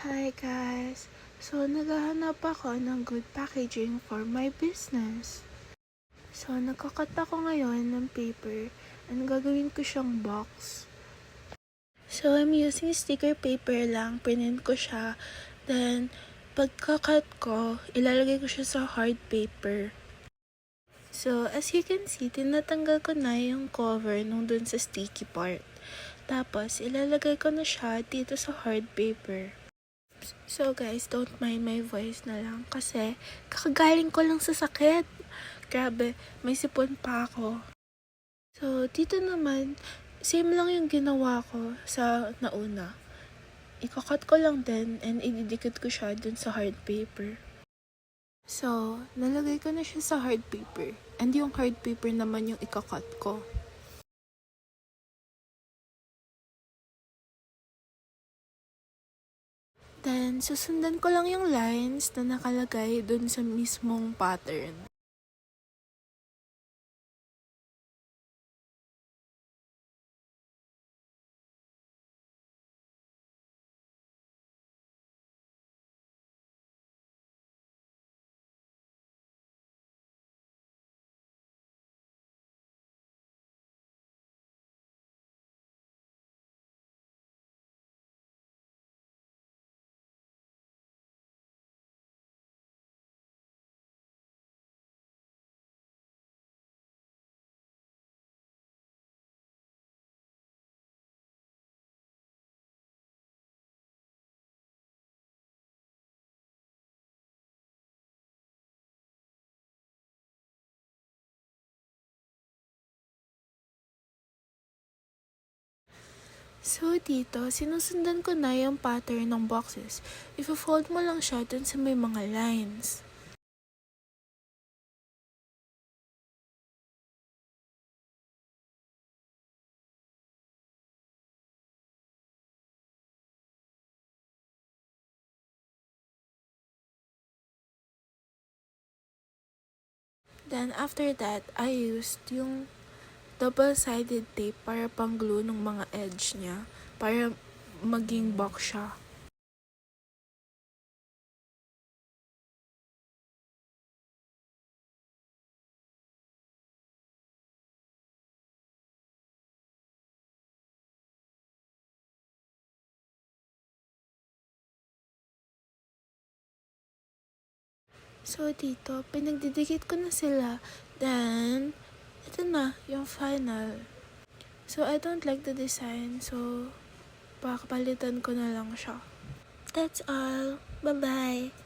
Hi guys! So, naghahanap ako ng good packaging for my business. So, nagkakat ako ngayon ng paper and gagawin ko siyang box. So, I'm using sticker paper lang. Print ko siya. Then, pagkakat ko, ilalagay ko siya sa hard paper. So, as you can see, tinatanggal ko na yung cover nung dun sa sticky part. Tapos, ilalagay ko na siya dito sa hard paper. So guys, don't mind my voice na lang kasi kakagaling ko lang sa sakit. Grabe, may sipon pa ako. So dito naman, same lang yung ginawa ko sa nauna. Ikakat ko lang din and ididikit ko siya dun sa hard paper. So, nalagay ko na siya sa hard paper. And yung hard paper naman yung ikakat ko. Then, susundan ko lang yung lines na nakalagay dun sa mismong pattern. So, dito, sinusundan ko na yung pattern ng boxes. If-fold mo lang siya dun sa may mga lines. Then, after that, I used yung double-sided tape para pang-glue ng mga edge niya. Para maging box siya. So, dito, pinagdidikit ko na sila. Then, ito na, yung final. So, I don't like the design. So, pakapalitan ko na lang siya. That's all. Bye-bye!